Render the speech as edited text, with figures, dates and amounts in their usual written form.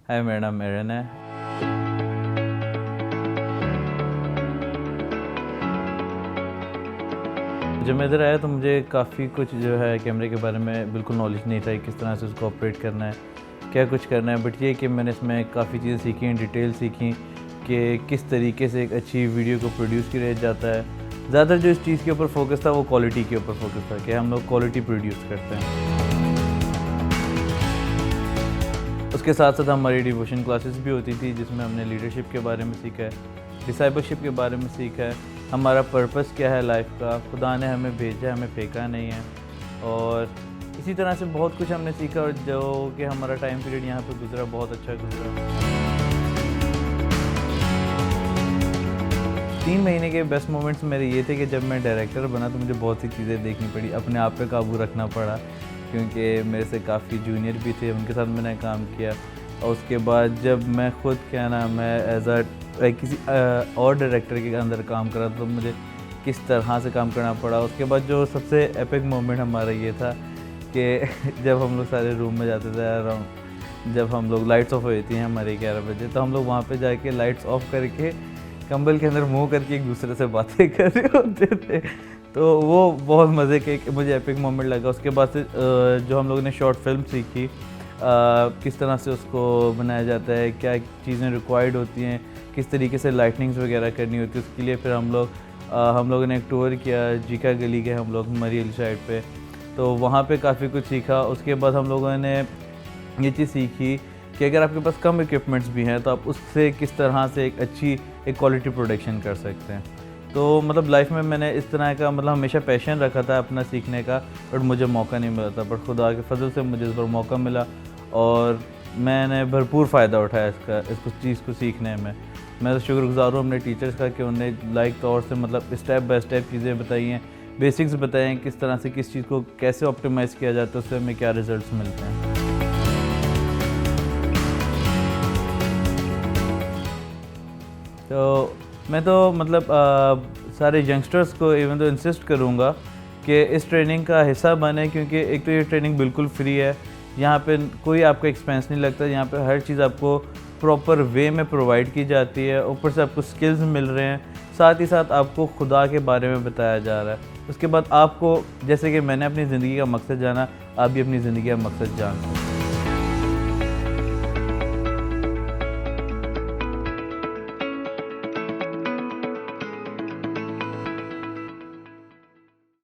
हाय, मेरा नाम एरन है। जब मैं इधर आया तो मुझे काफ़ी कुछ जो है कैमरे के बारे में बिल्कुल नॉलेज नहीं था, किस तरह से उसको ऑपरेट करना है, क्या कुछ करना है। बट ये कि मैंने इसमें काफ़ी चीज़ें सीखी, डिटेल सीखी कि किस तरीके से एक अच्छी वीडियो को प्रोड्यूस किया जाता है। ज़्यादातर जो इस चीज़ के ऊपर फोकस था वो क्वालिटी के ऊपर फोकस था कि हम लोग क्वालिटी प्रोड्यूस करते हैं। उसके साथ साथ हमारी डिवोशन क्लासेस भी होती थी जिसमें हमने लीडरशिप के बारे में सीखा है, डिसाइपलशिप के बारे में सीखा है, हमारा पर्पस क्या है लाइफ का, खुदा ने हमें भेजा है, हमें फेंका नहीं है। और इसी तरह से बहुत कुछ हमने सीखा और जो कि हमारा टाइम पीरियड यहाँ पे गुजरा बहुत अच्छा गुजरा। 3 महीने के बेस्ट मोमेंट्स मेरे ये थे कि जब मैं डायरेक्टर बना तो मुझे बहुत सी चीज़ें देखनी पड़ी, अपने आप पे काबू रखना पड़ा क्योंकि मेरे से काफ़ी जूनियर भी थे, उनके साथ मैंने काम किया। और उसके बाद जब मैं ख़ुद क्या ना मैं एज किसी और डायरेक्टर के अंदर काम करा तो मुझे किस तरह से काम करना पड़ा। उसके बाद जो सबसे एपिक मोमेंट हमारा ये था कि जब हम लोग सारे रूम में जाते थे अराउंड, जब हम लोग लाइट्स ऑफ होती हैं हमारे 11 बजे, तो हम लोग वहाँ पे जाके लाइट्स ऑफ करके कंबल के अंदर मुँह करके एक दूसरे से बातें कर रहे होते थे। तो वो बहुत मज़े के मुझे एपिक मोमेंट लगा। उसके बाद से जो हम लोगों ने शॉर्ट फिल्म सीखी, किस तरह से उसको बनाया जाता है, क्या चीज़ें रिक्वायर्ड होती हैं, किस तरीके से लाइटनिंग्स वगैरह करनी होती है, उसके लिए फिर हम लोगों ने एक टूर किया जीका गली के, हम लोग मरी हिल साइड पे, तो वहाँ पे काफ़ी कुछ सीखा। उसके बाद हम लोगों ने ये चीज़ सीखी कि अगर आपके पास कम इक्विपमेंट्स भी हैं तो आप उससे किस तरह से एक क्वालिटी प्रोडक्शन कर सकते हैं। तो मतलब लाइफ में मैंने इस तरह का मतलब हमेशा पैशन रखा था अपना सीखने का, बट मुझे मौका नहीं मिला था। बट खुदा के फजल से मुझे इस बार मौका मिला और मैंने भरपूर फ़ायदा उठाया इसको चीज़ को सीखने में। मैं तो शुक्रगुज़ार हूँ अपने टीचर्स का कि उन्होंने लाइक तौर से मतलब स्टेप बाय स्टेप चीज़ें बताई हैं, बेसिक्स बताए हैं, किस तरह से किस चीज़ को कैसे ऑप्टिमाइज़ किया जाता है, उससे हमें क्या रिज़ल्ट्स मिलते हैं। तो मैं तो मतलब सारे यंगस्टर्स को इवन तो इंसिस्ट करूँगा कि इस ट्रेनिंग का हिस्सा बने, क्योंकि एक तो ये ट्रेनिंग बिल्कुल फ्री है, यहाँ पे कोई आपका एक्सपेंस नहीं लगता, यहाँ पे हर चीज़ आपको प्रॉपर वे में प्रोवाइड की जाती है, ऊपर से आपको स्किल्स मिल रहे हैं, साथ ही साथ आपको खुदा के बारे में बताया जा रहा है। उसके बाद आपको जैसे कि मैंने अपनी ज़िंदगी का मकसद जाना, आप भी अपनी ज़िंदगी का मकसद जान सकते हैं।